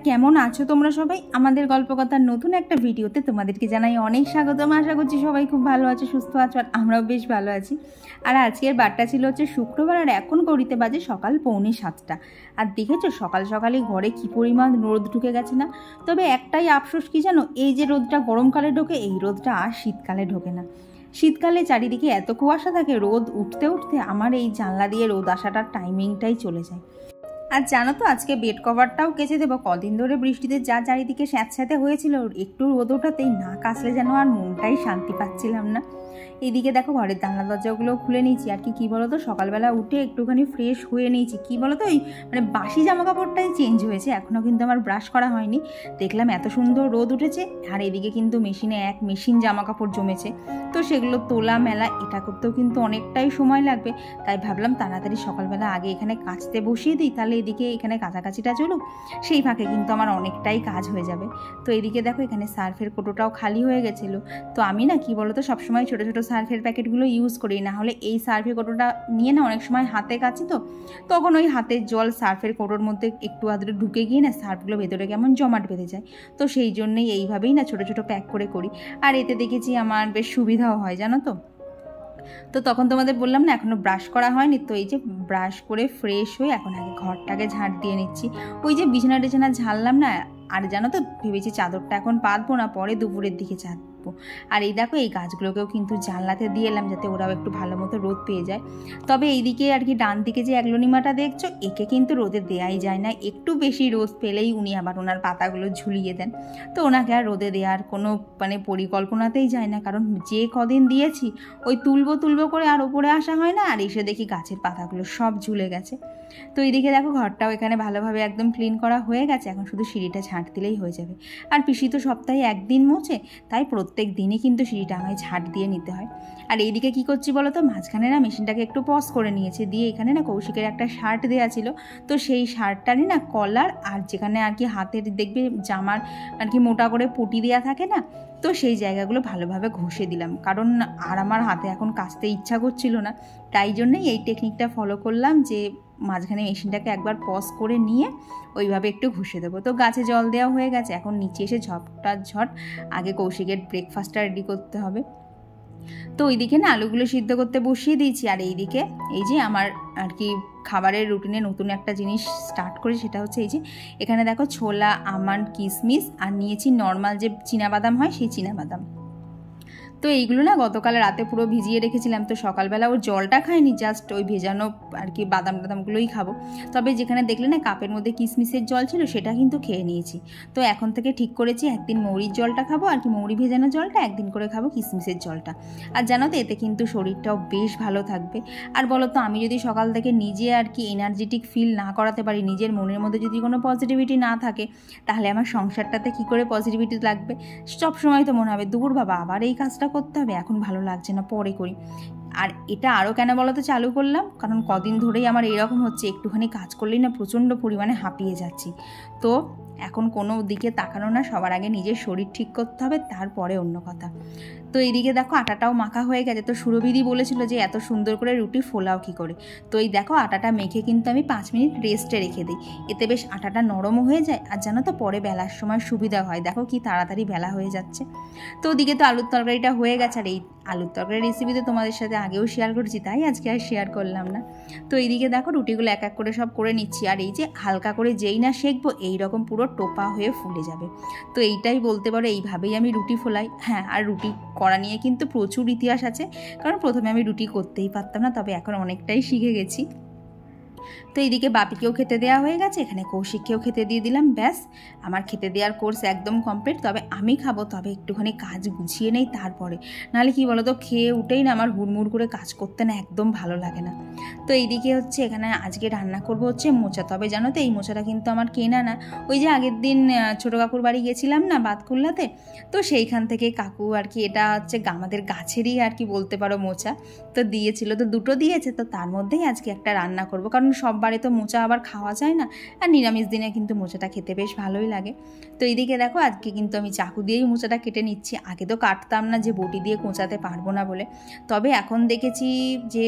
কেমন আছো তোমরা সবাই? আমাদের গল্পকথার নতুন একটা ভিডিওতে তোমাদেরকে জানাই অনেক স্বাগতম। আশা করছি সবাই খুব ভালো আছো, সুস্থ আছো, আর আমরাও বেশ ভালো আছি। আর আজকের বারটা ছিল হচ্ছে শুক্রবার, আর এখন ঘড়িতে বাজে সকাল 6:45। আর দেখেছো সকাল সকালে ঘরে কি পরিমাণ রোদ ঢুকে গেছে না? তবে একটাই আফসোস কি জানো, এই যে রোদটা গরমকালে ঢোকে, এই রোদটা আর শীতকালে ঢোকে না। শীতকালে চারিদিকে এত কুয়াশা থাকে, রোদ উঠতে উঠতে আমার এই জানলা দিয়ে রোদ আসাটার টাইমিংটাই চলে যায়। আর জানো তো আজকে বেড কভারটাও কেচে দেবো। কদিন ধরে বৃষ্টিতে যা চারিদিকে স্যাঁতস্যাঁতে হয়েছিল, একটু রোদ ওঠাতেই না কাচলে যেন আর মনটাই শান্তি পাচ্ছিলাম না। এদিকে দেখো ঘরের জানলা দরজাগুলো খুলে নিয়েছি। আর কি বলো তো, সকালবেলা উঠে একটুখানি ফ্রেশ হয়ে নিয়েছি। কি বলো তো, ওই বাসি জামা কাপড়টাই চেঞ্জ হয়েছে, এখনও কিন্তু আমার ব্রাশ করা হয়নি। দেখলাম এত সুন্দর রোদ উঠেছে, আর এদিকে কিন্তু মেশিনে এক মেশিন জামা কাপড় জমেছে। তো সেগুলো তোলা মেলা এটা করতেও কিন্তু অনেকটাই সময় লাগবে। তাই ভাবলাম তাড়াতাড়ি সকালবেলা আগে এখানে কাচতে বসিয়ে দিই, তাহলে এদিকে এখানে কাছাকাছিটা চলুক, সেই ফাঁকে কিন্তু আমার অনেকটাই কাজ হয়ে যাবে। তো এদিকে দেখো এখানে সার্ফের কোটোটাও খালি হয়ে গেছিলো। তো আমি না কি বলো তো, সবসময় ছোটো ছোটো সার্ফের প্যাকেটগুলো ইউজ করি, না হলে এই সার্ফের কোটোটা নিয়ে না অনেক সময় হাতে কাচি, তো তখন ওই হাতের জল সার্ফের কোটোর মধ্যে একটু আধটু ঢুকে গিয়ে না সার্ফগুলো ভেতরে কেমন জমাট বেঁধে যায়। তো সেই জন্যই এইভাবেই না ছোটো ছোটো প্যাক করে করি। আর এতে দেখেছি আমার বেশ সুবিধাও হয়, জানো তো। তো তখন তোমাদের বললাম না এখনও ব্রাশ করা হয়নি, তো এই যে ব্রাশ করে ফ্রেশ হয়ে এখন আগে ঘরটাকে ঝাঁট দিয়ে নিচ্ছি। ওই যে বিছানা টিছানা ঝাড়লাম না, আর জানো তো ভেবেছি চাদরটা এখন পাতবো না, পরে দুপুরের দিকে চাঁদবো। আর এই দেখো এই গাছগুলোকেও কিন্তু জানলাতে দিয়ে এলাম, যাতে ওরাও একটু ভালো মতো রোদ পেয়ে যায়। তবে এইদিকে আর কি ডান দিকে যে অ্যাগ্লোনিমাটা দেখছো, একে কিন্তু রোদে দেওয়াই যায় না। একটু বেশি রোদ পেলেই উনি আবার ওনার পাতাগুলো ঝুলিয়ে দেন। তো ওনাকে আর রোদে দেওয়ার কোনো পরিকল্পনাতেই যায় না, কারণ যে কদিন দিয়েছি ওই তুলবো করে আর ওপরে আসা হয় না, আর এসে দেখি গাছের পাতাগুলো সব ঝুলে গেছে। তো এইদিকে দেখো ঘরটাও এখানে ভালোভাবে একদম ক্লিন করা হয়ে গেছে, এখন শুধু সিঁড়িটা ঝাঁট দিলেই হয়ে যাবে। আর পিসি তো সপ্তাহে একদিন মোছে, তাই প্রত্যেক দিনই কিন্তু সিঁড়িটা আমায় ঝাঁট দিয়ে নিতে হয়। আর এইদিকে কি করছি বলো তো, মাঝখানে না মেশিনটাকে একটু পজ করে নিয়েছে, দিয়ে এখানে না কৌশিকের একটা শার্ট দেওয়া ছিল, তো সেই শার্টটারই না কলার আর যেখানে আর কি হাতের দেখবে জামার আর কি মোটা করে পটি দেওয়া থাকে না, তো সেই জায়গাগুলো ভালোভাবে ঘষে দিলাম, কারণ আর আমার হাতে এখন কাচতে ইচ্ছা করছিল না। তাই জন্যই এই টেকনিকটা ফলো করলাম, যে মাঝখানে মেশিনটাকে একবার পজ করে নিয়ে ওইভাবে একটু ঘষে দেবো। তো গাছে জল দেওয়া হয়ে গেছে, এখন নিচে এসে ঝট আগে কৌশিকের ব্রেকফাস্টটা রেডি করতে হবে। তো ওইদিকে না আলুগুলো সিদ্ধ করতে বসিয়ে দিয়েছি। আর এইদিকে এই যে আমার আর কি খাবারের রুটিনে নতুন একটা জিনিস স্টার্ট করি, সেটা হচ্ছে এই যে এখানে দেখো ছোলা, আমন্ড, কিশমিশ, আর নিয়েছি নর্মাল যে চীনাবাদাম হয় সেই চীনাবাদাম। তো এইগুলো না গতকাল রাতে পুরো ভিজিয়ে রেখেছিলাম, তো সকালবেলা ওর জলটা খাইনি, জাস্ট ওই ভেজানো আর কি বাদাম টাদামগুলোই খাবো। তবে যেখানে দেখলে না কাপের মধ্যে কিশমিশের জল ছিল, সেটা কিন্তু খেয়ে নিয়েছি। তো এখন থেকে ঠিক করেছি একদিন মৌরির জলটা খাবো, আর কি মৌরি ভেজানো জলটা, একদিন করে খাবো কিশমিশের জলটা। আর জানো তো এতে কিন্তু শরীরটাও বেশ ভালো থাকবে। আর বলো তো, আমি যদি সকাল থেকে নিজে আর কি এনার্জেটিক ফিল না করাতে পারি, নিজের মনের মধ্যে যদি কোনো পজিটিভিটি না থাকে, তাহলে আমার সংসারটাতে কি করে পজিটিভিটি লাগবে? সবসময় তো মনে হবে দূর বাবা, আবার এই কাজটা করতে হবে, এখন ভালো লাগছে না, পরে করি। আর এটা আরও কেন বলো তো চালু করলাম, কারণ কদিন ধরেই আমার এরকম হচ্ছে, একটুখানি কাজ করলেই না প্রচণ্ড পরিমাণে হাঁপিয়ে যাচ্ছি। তো এখন কোনো দিকে তাকানো না, সবার আগে নিজের শরীর ঠিক করতে হবে, তারপরে অন্য কথা। তো এইদিকে দেখো আটাটাও মাখা হয়ে গেছে। তো সুরভিদি বলেছিল যে এত সুন্দর করে রুটি ফোলাও কী করে। তো এই দেখো আটাটা মেখে কিন্তু আমি 5 মিনিট রেস্টে রেখে দিই, এতে বেশ আটাটা নরমও হয়ে যায়। আর জানো তো পরে বেলার সময় সুবিধা হয়, দেখো কি তাড়াতাড়ি বেলা হয়ে যাচ্ছে। তো ওদিকে তো আলুর তরকারিটা হয়ে গেছে, আর এই আলুর তরকারির রেসিপি তো তোমাদের সাথে আগেও শেয়ার করেছি, তাই আজকে আর শেয়ার করলাম না। তো এইদিকে দেখো রুটিগুলো এক এক করে সব করে নিচ্ছি, আর এই যে হালকা করে যেই না সেঁকবো এইরকম পুরো টোপা হয়ে ফুলে যাবে। তো এইটাই বলতে পারো, এইভাবেই আমি রুটি ফোলাই। হ্যাঁ, আর রুটি করা নিয়ে কিন্তু প্রচুর ইতিহাস আছে, কারণ প্রথমে আমি রুটি করতেই পারতাম না, তবে এখন অনেকটাই শিখে গেছি। তো এইদিকে বাপিকেও খেতে দেওয়া হয়ে গেছে, এখানে কৌশিককেও খেতে দিয়ে দিলাম, ব্যাস আমার খেতে দেওয়ার কোর্স একদম কমপ্লিট। তবে আমি খাবো, তবে একটুখানি কাজ গুছিয়ে নেই তারপরে, নাহলে কি বলো তো খেয়ে উঠেই না আমার হুড়মুড় করে কাজ করতে না একদম ভালো লাগে না। তো এইদিকে হচ্ছে এখানে আজকে রান্না করব হচ্ছে মোচা। তবে জানো তো এই মোচাটা কিন্তু আমার কেনা না, ওই যে আগের দিন ছোটো কাকুর বাড়ি গেছিলাম না বাতকুল্লাতে, তো সেইখান থেকে কাকু আর কি এটা হচ্ছে আমাদের গাছেরই আর কি বলতে পারো মোচা, তো দিয়েছিল, তো দুটো দিয়েছে, তো তার মধ্যেই আজকে একটা রান্না করব, কারণ সব বাড়ি তো মোচা আবার খাওয়া যায় না, আর নিরামিষ দিনে কিন্তু মোচাটা খেতে বেশ ভালোই লাগে। তো এইদিকে দেখো আজকে কিন্তু আমি চাকু দিয়েই মোচাটা কেটে নিচ্ছি, আগে তো কাটতাম না, যে বটি দিয়ে কোঁচাতে পারবো না বলে। তবে এখন দেখেছি যে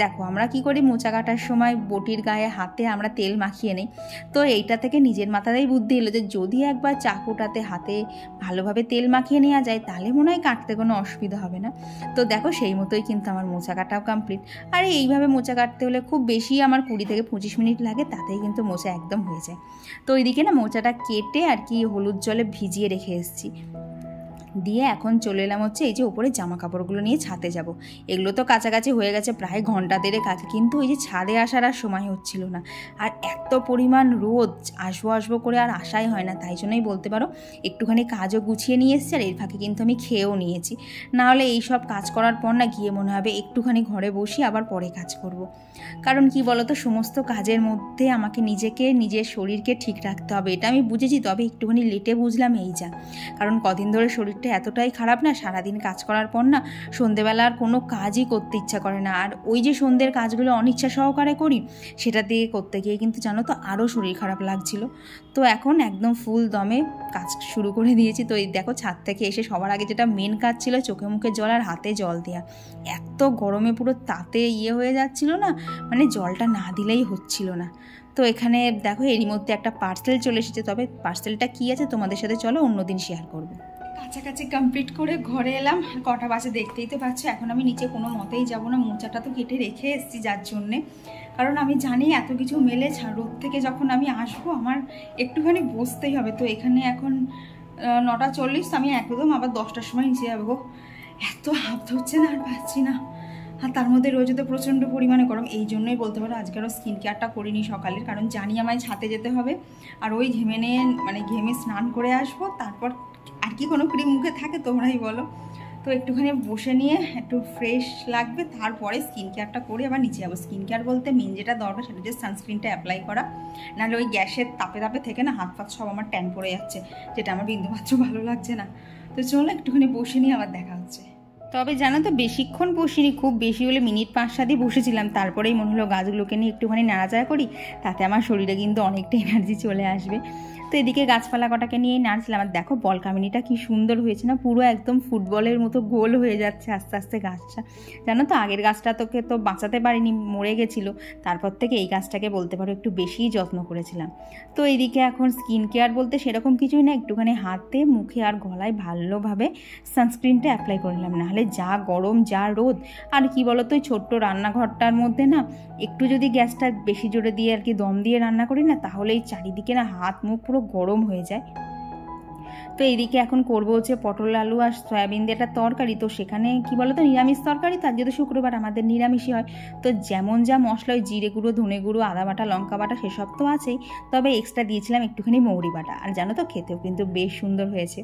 দেখো আমরা কি করি মোচা কাটার সময় বটির গায়ে হাতে আমরা তেল মাখিয়ে নিই। তো এইটা থেকে নিজের মাথাতেই বুদ্ধি এলো যে যদি একবার চাকুটাতে হাতে ভালোভাবে তেল মাখিয়ে নেওয়া যায় তাহলে মনে হয় কাটতে কোনো অসুবিধা হবে না। তো দেখো সেই মতোই কিন্তু আমার মোচা কাটাও কমপ্লিট। আর এইভাবে মোচা কাটতে হলে খুব বেশি আমার 20 থেকে 25 মিনিট লাগে, তাতেই কিন্তু মোচা একদম হয়ে যায়। তো ওইদিকে না মোচাটা কেটে আর কি হলুদ জলে ভিজিয়ে রেখে এসেছি, দিয়ে এখন চলে এলাম হচ্ছে এই যে উপরে জামা কাপড়গুলো নিয়ে ছাদে যাব। এগুলো তো কাছাকাছি হয়ে গেছে প্রায় ঘন্টা দেড়েক আগে, কিন্তু ওই যে ছাদে আসার আর সময় হচ্ছিল না। আর এত পরিমাণ রোদ, আসবো করে আর আসাই হয় না। তাই জন্যই বলতে পারো একটুখানি কাজও গুছিয়ে নিয়ে এসেছি, আর এর ফাঁকে কিন্তু আমি খেয়েও নিয়েছি। নাহলে এই সব কাজ করার পর না গিয়ে মনে হবে একটুখানি ঘরে বসি আবার পরে কাজ করব। কারণ কি বলতো, সমস্ত কাজের মধ্যে আমাকে নিজের শরীরকে ঠিক রাখতে হবে, এটা আমি বুঝেছি। তবে একটুখানি লেটে বুঝলাম এই যা, কারণ কদিন ধরে শরীর এতটাই খারাপ না, সারাদিন কাজ করার পর না সন্ধেবেলা আর কোনো কাজই করতে ইচ্ছা করে না। আর ওই যে সন্ধ্যের কাজগুলো অনিচ্ছা সহকারে করি, সেটা দিয়ে করতে গিয়ে কিন্তু জানো তো আরও শরীর খারাপ লাগছিল। তো এখন একদম ফুল দমে কাজ শুরু করে দিয়েছি। তো এই দেখো ছাদ থেকে এসে সবার আগে যেটা মেন কাজ ছিল চোখে মুখে জল আর হাতে জল দেওয়া। এত গরমে পুরো তাতে হয়ে যাচ্ছিল না, মানে জলটা না দিলেই হচ্ছিল না। তো এখানে দেখো এরই মধ্যে একটা পার্সেল চলে এসেছে, তবে পার্সেলটা কী আছে তোমাদের সাথে চলো অন্যদিন শেয়ার করবো। কাছাকাছি কমপ্লিট করে ঘরে এলাম, কটা বাজে দেখতেই তো পাচ্ছ। এখন আমি নিচে কোনো মতেই যাবো না, মোচাটা তো কেটে রেখে এসেছি যার জন্যে, কারণ আমি জানি এত কিছু মেলে রোদ থেকে যখন আমি আসবো আমার একটুখানি বসতেই হবে। তো এখানে এখন 9:40, আমি একদম আবার 10টার সময় নিচে যাবো। এত হাফ ধরছে না, আর পাচ্ছি না। আর তার মধ্যে রোজে তো প্রচণ্ড পরিমাণে গরম, এই জন্যই বলতে পারো আজকে আরও স্কিন কেয়ারটা করিনি সকালের, কারণ জানি আমায় ছাদে যেতে হবে। আর ওই ঘেমে স্নান করে আসবো, তারপর আর কি কোনো ক্রিম মুখে থাকে তোমরাই বলো। তো একটুখানি বসে নিয়ে একটু ফ্রেশ লাগবে, তারপরে স্কিন কেয়ারটা করে আবার নিচে যাবো। স্কিন কেয়ার বলতে মেন যেটা দরকার সেটা হচ্ছে সানস্ক্রিনটা অ্যাপ্লাই করা, নাহলে ওই গ্যাসের তাপে থেকে না হাত ফাত সব আমার ট্যান পড়ে যাচ্ছে, যেটা আমার বিন্দুমাত্র ভালো লাগছে না। তো চলো একটুখানি বসে নিয়ে আবার দেখা হচ্ছে। তবে জানো তো বেশিক্ষণ বসিনি, খুব বেশি হলে মিনিট 5-7ই বসেছিলাম। তারপরেই মনে হলো গাছগুলোকে নিয়ে একটুখানি নাড়াচাড়া করি, তাতে আমার শরীরে কিন্তু অনেকটা এনার্জি চলে আসবে। তো এদিকে গাছপালা কটাকে নিয়েই নাড়ছিলাম। আর দেখো বলকামিনিটা কি সুন্দর হয়েছে না, পুরো একদম ফুটবলের মতো গোল হয়ে যাচ্ছে আস্তে আস্তে গাছটা। জানো তো আগের গাছটা তোকে তো বাঁচাতে পারিনি, মরে গেছিলো। তারপর থেকে এই গাছটাকে বলতে পারো একটু বেশিই যত্ন করেছিলাম। তো এইদিকে এখন স্কিন কেয়ার বলতে সেরকম কিছুই না, একটুখানি হাতে মুখে আর গলায় ভালোভাবে সানস্ক্রিনটা অ্যাপ্লাই করে নিলাম। নাহলে যা গরম যা রোদ, আর কি বলো তো ওই ছোট্ট রান্নাঘরটার মধ্যে না একটু যদি গ্যাসটা বেশি জোরে দিয়ে আর কি দম দিয়ে রান্না করি না, তাহলে এই চারিদিকে না হাত মুখ পুরো গরম হয়ে যায়। তো এইদিকে এখন করবো হচ্ছে পটল আলু আর সয়াবিন দিয়ে একটা তরকারি। তো সেখানে কি বলো তো নিরামিষ তরকারি, তার যেহেতু শুক্রবার আমাদের নিরামিষই হয়। তো যেমন যা মশলা ওই জিরে গুঁড়ো ধনে গুঁড়ো আদা বাটা লঙ্কা বাটা সেসব তো আছেই, তবে এক্সট্রা দিয়েছিলাম একটুখানি মৌরি বাটা। আর জানো তো খেতেও কিন্তু বেশ সুন্দর হয়েছে।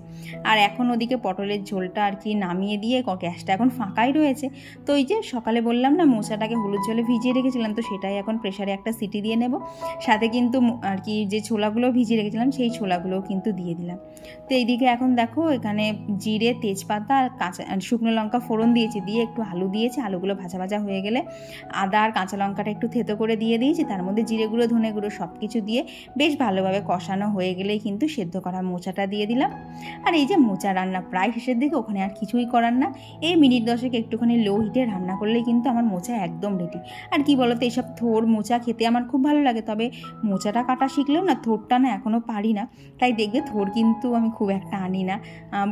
আর এখন ওদিকে পটলের ঝোলটা আর কি নামিয়ে দিয়ে গ্যাসটা এখন ফাঁকাই রয়েছে। তো ওই যে সকালে বললাম না মোচাটাকে হলুদ জলে ভিজিয়ে রেখেছিলাম, তো সেটাই এখন প্রেশারে একটা সিটি দিয়ে নেব। সাথে কিন্তু আর কি যে ছোলাগুলো ভিজিয়ে রেখেছিলাম সেই ছোলাগুলোও কিন্তু দিয়ে দিলাম। তো এইদিকে এখন দেখো এখানে জিরে তেজপাতা আর শুকনো লঙ্কা ফোড়ন দিয়েছি, দিয়ে একটু আলু দিয়েছি। আলুগুলো ভাজা ভাজা হয়ে গেলে আদা আর কাঁচা লঙ্কাটা একটু থেতো করে দিয়ে দিয়েছি, তার মধ্যে জিরে গুঁড়ো ধনে গুঁড়ো সব কিছু দিয়ে বেশ ভালোভাবে কষানো হয়ে গেলেই কিন্তু সেদ্ধ করা মোচাটা দিয়ে দিলাম। আর এই যে মোচা রান্না প্রায় শেষের দিকে, ওখানে আর কিছুই করার না, এই মিনিট 10 একটুখানি লো হিটে রান্না করলেই কিন্তু আমার মোচা একদম রেডি। আর কি বলতো এইসব থোড় মোচা খেতে আমার খুব ভালো লাগে, তবে মোচাটা কাটা শিখলেও না থোড়টা না এখনও পারি না। তাই দেখবে থোড় কিন্তু আমি খুব একটা আনি না,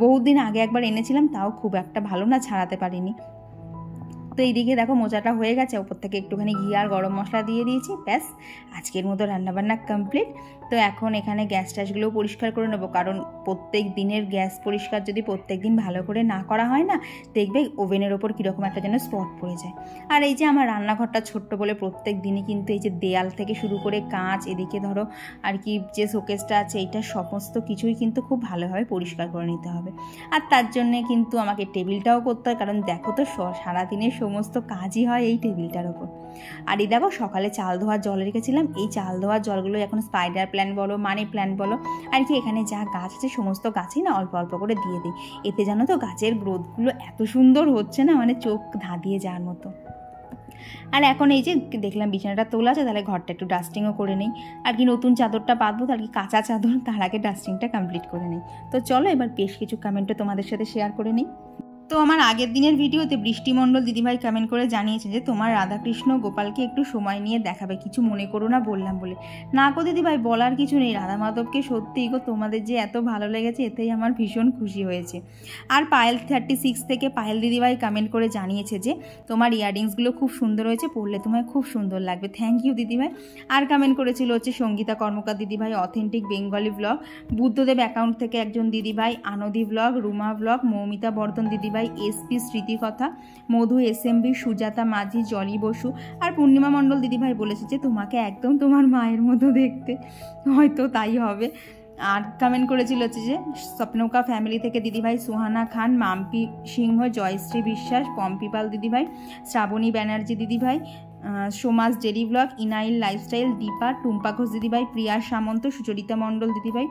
বহুদিন আগে একবার এনেছিলাম, তাও খুব একটা ভালো না, ছাড়াতে পারিনি। তো এইদিকে দেখো মোচাটা হয়ে গেছে, ওপর থেকে একটুখানি ঘি আর গরম মশলা দিয়ে দিয়েছি, ব্যাস আজকের মতো রান্নাবান্না কমপ্লিট। তো এখন এখানে গ্যাস ট্যাসগুলোও পরিষ্কার করে নেবো, কারণ প্রত্যেক দিনের গ্যাস পরিষ্কার যদি প্রত্যেক দিন ভালো করে না করা হয় না, দেখবে ওভেনের ওপর কীরকম একটা যেন স্পট পড়ে যায়। আর এই যে আমার রান্নাঘরটা ছোট্ট বলে প্রত্যেক দিনই কিন্তু এই যে দেয়াল থেকে শুরু করে কাঁচ, এদিকে ধরো আর কি যে শোকেসটা আছে, এইটা সমস্ত কিছুই কিন্তু খুব ভালোভাবে পরিষ্কার করে নিতে হবে। আর তার জন্যে কিন্তু আমাকে টেবিলটাও করতে হয়, কারণ দেখো তো সারাদিনের সমস্ত কাজই হয় এই টেবিলটার ওপর। আর এই দেখো সকালে চাল ধোয়ার জল রেখেছিলাম, এই চাল ধোয়ার জলগুলো এখন স্পাইডার প্ল্যান্ট বলো মানি প্ল্যান্ট বলো আর কি এখানে যা গাছ আছে সমস্ত গাছই না অল্প অল্প করে দিয়ে দিই। এতে জানো তো গাছের গ্রোথগুলো এত সুন্দর হচ্ছে না, মানে চোখ ধাঁধিয়ে যাওয়ার মতো। আর এখন এই যে দেখলাম বিছানাটা তোলা আছে, তাহলে ঘরটা একটু ডাস্টিংও করে নিই। আর কি নতুন চাদরটা পাতবো, তার কি কাঁচা চাদর, তার আগে ডাস্টিংটা কমপ্লিট করে নিই। তো চলো এবার বেশ কিছু কমেন্টও তোমাদের সাথে শেয়ার করে নিই। তো আমার আগের দিনের ভিডিওতে বৃষ্টিমণ্ডল দিদিভাই কমেন্ট করে জানিয়েছে যে তোমার রাধাকৃষ্ণ গোপালকে একটু সময় নিয়ে দেখাবে, কিছু মনে করো না বললাম বলে। না গো দিদিভাই, বলার কিছু নেই, রাধা মাধবকে সত্যিই গো তোমাদের যে এত ভালো লেগেছে এতেই আমার ভীষণ খুশি হয়েছে। আর পায়েল 36 থেকে পায়েল দিদিভাই কমেন্ট করে জানিয়েছে যে তোমার ইয়াররিংসগুলো খুব সুন্দর হয়েছে, পরলে তোমায় খুব সুন্দর লাগবে। থ্যাংক ইউ দিদিভাই। আর কমেন্ট করেছিল হচ্ছে সঙ্গীতা কর্মকার দিদিভাই, authentic Bengali blog, Buddhadeb account থেকে একজন দিদিভাই, আনদি ব্লগ, রুমা ব্লগ, মৌমিতা বর্ধন দিদিভাই, এসপি স্মৃতিকথা, মধু এসএমবি, সুজাতা মাঝি, জলি বসু আর পূর্ণিমা মণ্ডল দিদিভাই বলেছে যে তোমাকে একদম তোমার মায়ের মতো দেখতে, হয়তো তাই হবে। আর কমেন্ট করেছিল হচ্ছে যে স্বপ্নকা ফ্যামিলি থেকে দিদিভাই, সুহানা খান, মাম্পি সিংহ, জয়শ্রী বিশ্বাস, পম্পি পাল দিদিভাই, শ্রাবণী ব্যানার্জি দিদিভাই, সোমাস জেরি ব্লগ, ইনাইল লাইফস্টাইল, দীপা, টুম্পা ঘোষ দিদিভাই, প্রিয়া সামন্ত, সুচরিতা মণ্ডল দিদিভাই,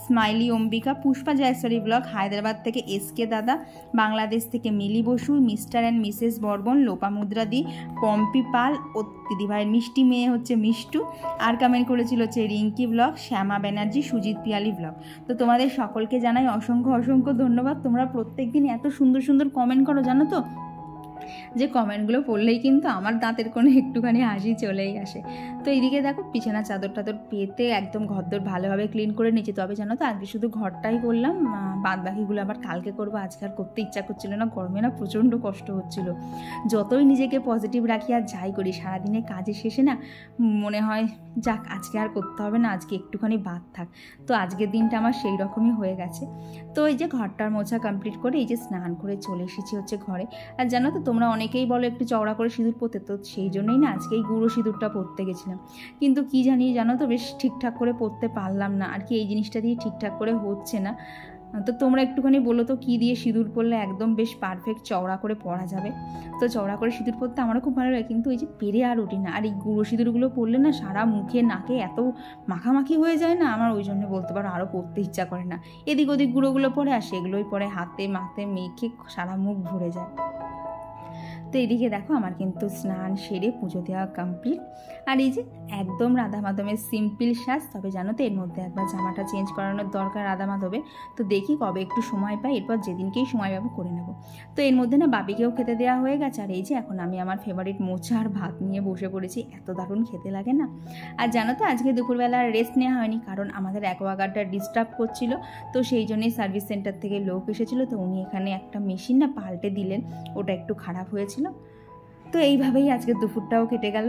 স্মাইলি অম্বিকা, পুষ্পা জয়সরি ব্লগ, হায়দ্রাবাদ থেকে এসকে দাদা, বাংলাদেশ থেকে Mili Basu, Mr and Mrs Barman, Lopamudra দি, পম্পি পাল ও দিদিভাইয়ের মিষ্টি মেয়ে হচ্ছে মিষ্টু। আর কমেন্ট করেছিল হচ্ছে রিঙ্কি ব্লগ, শ্যামা ব্যানার্জি, সুজিত পিয়ালি ব্লগ। তো তোমাদের সকলকে জানাই অসংখ্য অসংখ্য ধন্যবাদ। তোমরা প্রত্যেক দিন এত সুন্দর সুন্দর কমেন্ট করো, জানো তো, যে কমেন্টগুলো পড়লেই কিন্তু আমার দাঁতের কোনো একটুখানি হাসি চলেই আসে। তো এইদিকে দেখো বিছানা চাদর টাদর পেতে একদম ঘরদোর ভালোভাবে ক্লিন করে নিয়েছি। তবে জানো তো আজকে শুধু ঘরটাই করলাম, বাদ বাকিগুলো আবার কালকে করবো। আজকে আর করতে ইচ্ছা করছিল না, গরমে না প্রচণ্ড কষ্ট হচ্ছিল। যতই নিজেকে পজিটিভ রাখি আর যাই করি, সারাদিনে কাজের শেষে না মনে হয় যাক আজকে আর করতে হবে না, আজকে একটুখানি বাদ থাক। তো আজকের দিনটা আমার সেই রকমই হয়ে গেছে। তো এই যে ঘরটার মোছা কমপ্লিট করে এই যে স্নান করে চলে এসেছি হচ্ছে ঘরে। আর জানো তো তোমরা অনেকেই বলো একটু চওড়া করে সিঁদুর পরতে, তো সেই জন্যই না আজকে এই গুঁড়ো সিঁদুরটা পরতে গেছিলাম। কিন্তু কি জানি জানো তো বেশ ঠিকঠাক করে পরতে পারলাম না আর কি, এই জিনিসটা দিয়ে ঠিকঠাক করে হচ্ছে না। তো তোমরা একটুখানি বলো তো কী দিয়ে সিঁদুর পরলে একদম বেশ পারফেক্ট চওড়া করে পরা যাবে। তো চওড়া করে সিঁদুর পরতে আমারও খুব ভালো লাগে, কিন্তু এই যে পেরে আর উঠি না। আর এই গুঁড়ো সিঁদুরগুলো পরলে না সারা মুখে নাকে এত মাখামাখি হয়ে যায় না, আমার ওই জন্য বলতে পারো আরও পরতে ইচ্ছা করে না। এদিক ওদিক গুঁড়োগুলো পরে আর সেগুলোই পরে হাতে মাথে মেখে সারা মুখ ভরে যায়। তো এদিকে দেখো আমার কিন্তু স্নান সেরে পুজো দেওয়া কমপ্লিট। আর এই যে একদম রাধা মাধবের সিম্পল সাজ। তবে জানো তো এর মধ্যে একবার জামাটা চেঞ্জ করানোর দরকার রাধা মাধবে। তো দেখি কবে একটু সময় পাই, এরপর যেদিনকেই সময় পাবো করে নেব। তো এর মধ্যে না বাবিকেও খেতে দেওয়া হয়ে গেছে। আর এই যে এখন আমি আমার ফেভারিট মোচা আর ভাত নিয়ে বসে পড়েছি, এত দারুণ খেতে লাগে না। আর জানো তো আজকে দুপুরবেলা রেস্ট নেওয়া হয়নি, কারণ আমাদের অ্যাকোয়াগার্ডটা ডিস্টার্ব করছিল। তো সেই জন্যই সার্ভিস সেন্টার থেকে লোক এসেছিলো, তো উনি এখানে একটা মেশিন না পাল্টে দিলেন, ওটা একটু খারাপ হয়েছিল। তো এইভাবেই আজকে দুপুরটাও কেটে গেল।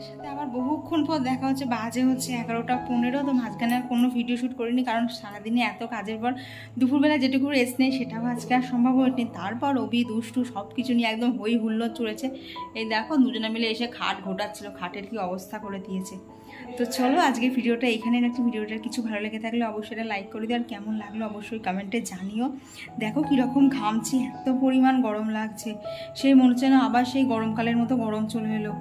সাথে আবার বহুক্ষণ পর দেখা হচ্ছে, বাজে হচ্ছে 11টা 15। তো মাঝখানে আর কোনো ভিডিও শ্যুট করিনি, কারণ সারাদিনে এত কাজের পর দুপুরবেলা যেটুকু রেস্ট নেই সেটাও আজকে আর সম্ভব হয়নি। তারপর অভি দুষ্টু সব কিছু নিয়ে একদম হই হুল্লোড় চলেছে। এই দেখো দুজনে মিলে এসে খাট ঘোটাচ্ছিল, খাটের কি অবস্থা করে দিয়েছে। তো চলো আজকে ভিডিওটা এখানে রাখছি। ভিডিওটার কিছু ভালো লেগে থাকলে অবশ্যই এটা লাইক করে দিও, আর কেমন লাগলো অবশ্যই কমেন্টে জানিও। দেখো কীরকম ঘামছি, এত পরিমাণ গরম লাগছে, সেই মনে হচ্ছে না আবার সেই গরমকালের মতো গরম চলে এলো।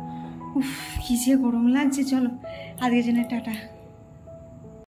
উফ, কি যে গরম লাগছে। চলো আজকের জন্য টাটা।